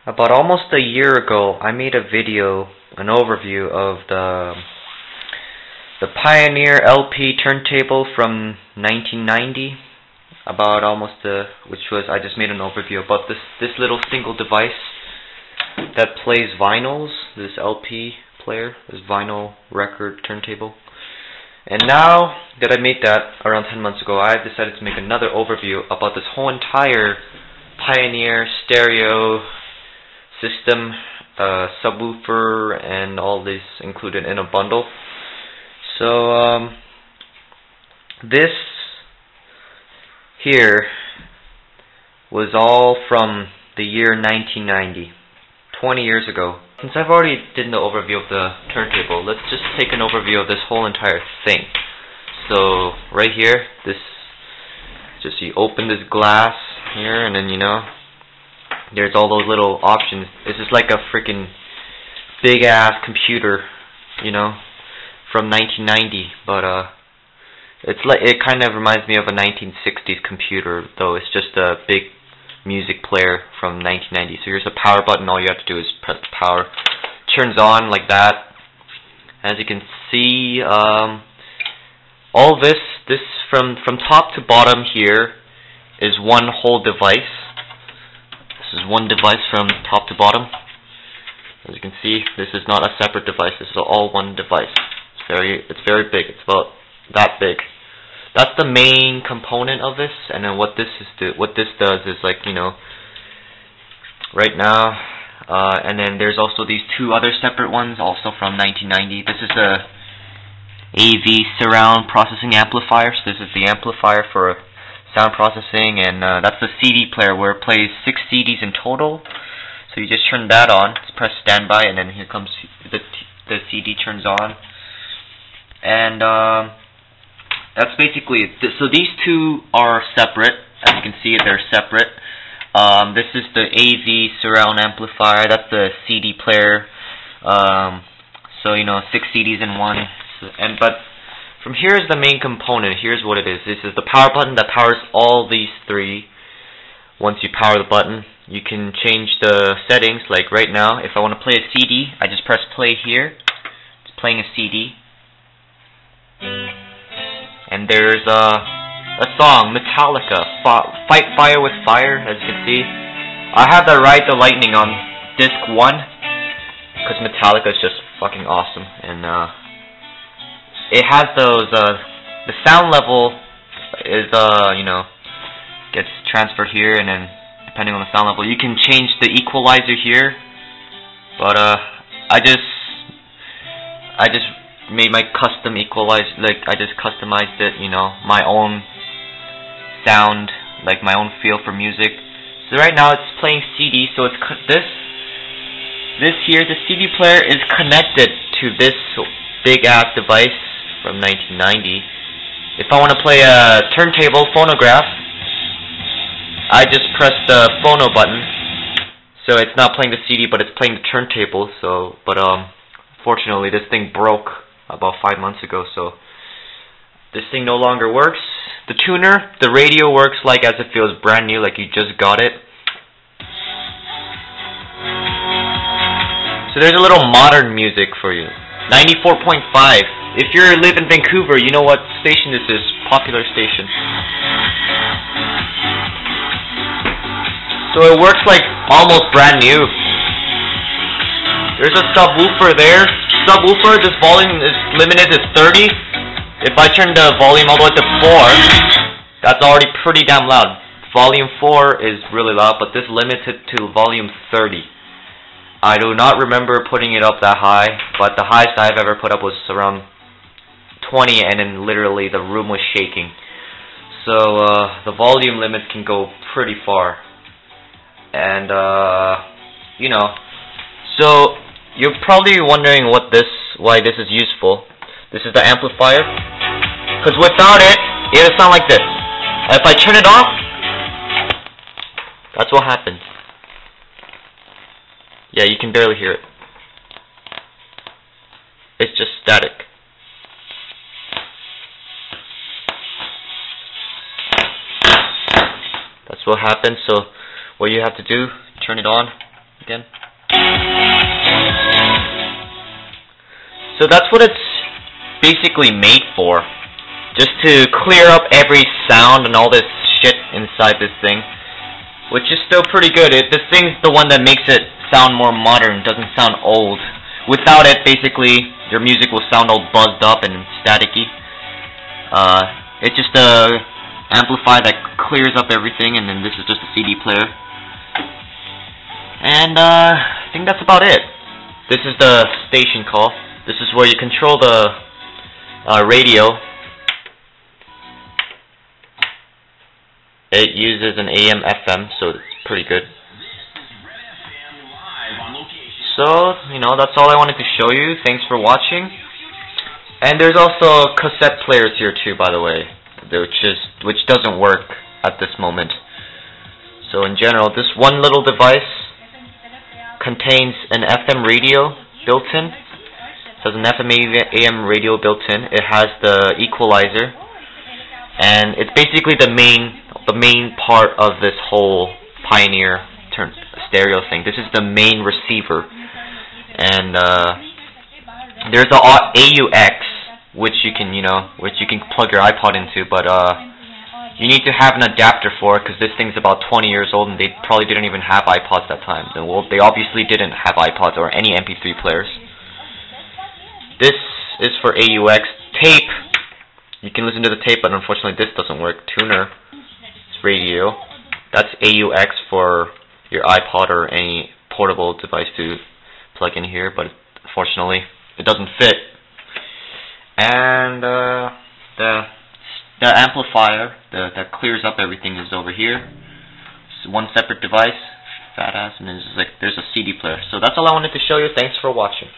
About almost a year ago, I made a video, an overview of the Pioneer LP Turntable from 1990. I just made an overview about this little single device that plays vinyls, this LP player, this vinyl record turntable. And now that I made that around 10 months ago, I've decided to make another overview about this whole entire Pioneer stereo system, subwoofer, and all this included in a bundle. So this here was all from the year 1990, 20 years ago. Since I've already did the overview of the turntable, let's just take an overview of this whole entire thing. So right here, you open this glass here, and then there's all those little options. This is like a freaking big ass computer, from 1990, but it kind of reminds me of a 1960s computer, though it's just a big music player from 1990. So here's a power button. All you have to do is press the power. It turns on like that. As you can see, all this from top to bottom here is one whole device. This is one device from top to bottom. As you can see, this is not a separate device. This is all one device. It's very big. It's about that big. That's the main component of this, and then what this does is right now, and then there's also these two other separate ones, also from 1990. This is the AV surround processing amplifier. So this is the amplifier for sound processing, and that's the CD player where it plays 6 CDs in total. So you just turn that on, just press standby, and then here comes the CD turns on, and that's basically it. So these two are separate. As you can see, they're separate. This is the AV surround amplifier. That's the CD player. So 6 CDs in one. But from here is the main component. Here's what it is. This is the power button that powers all these three. Once you power the button, you can change the settings. Like right now, if I want to play a CD, I just press play here. It's playing a CD. And there's a song, Metallica, Fight Fire with Fire, as you can see. I have the Ride the Lightning on disc 1, because Metallica is just fucking awesome. And it has those, the sound level is, gets transferred here, and then depending on the sound level, you can change the equalizer here. But I just made my custom equalizer, I just customized it, my own sound, my own feel for music. So right now it's playing CD, so it's this here, the CD player is connected to this big ass device from 1990. If I want to play a turntable phonograph, I just press the phono button. So it's not playing the CD, but it's playing the turntable. So, but fortunately, this thing broke about 5 months ago, so this thing no longer works. The tuner, the radio works as it feels brand new, like you just got it. So there's a little modern music for you. 94.5. If you live in Vancouver, you know what station this is. Popular station. So it works almost brand new. There's a subwoofer there. Subwoofer, this volume is limited to 30. If I turn the volume all the way to 4, that's already pretty damn loud. Volume 4 is really loud, but this limited to volume 30. I do not remember putting it up that high, but the highest I've ever put up was around 20, and then literally the room was shaking. So the volume limits can go pretty far. And so you're probably wondering why this is useful. This is the amplifier, because without it, it would sound like this. If I turn it off, that's what happens. Yeah, you can barely hear it. It's just static. That's what happens. So what you have to do, turn it on. again. So that's what it's basically made for. Just to clear up every sound and all this shit inside this thing. Which is still pretty good. This thing's the one that makes it sound more modern, doesn't sound old. Without it, basically, your music will sound all buzzed up and staticky. It's just a amplifier that clears up everything, and then this is just a CD player. And I think that's about it. This is the station call. This is where you control the radio. It uses an AM FM, so it's pretty good. So, that's all I wanted to show you. Thanks for watching. And there's also cassette players here too, by the way, which doesn't work at this moment. So in general, this one little device contains an FM radio built in. It has an FM AM radio built in. It has the equalizer, and it's basically the main part of this whole Pioneer stereo thing. This is the main receiver, and there's a AUX which you can plug your iPod into, but you need to have an adapter for it because this thing's about 20 years old and they probably didn't even have iPods at that time. Well, they obviously didn't have iPods or any MP3 players. This is for AUX. Tape, you can listen to the tape, but unfortunately this doesn't work. Tuner, it's radio. That's AUX for your iPod or any portable device to plug in here, but unfortunately it doesn't fit. And the amplifier that clears up everything is over here. It's one separate device, fat ass, and there's a CD player. So that's all I wanted to show you. Thanks for watching.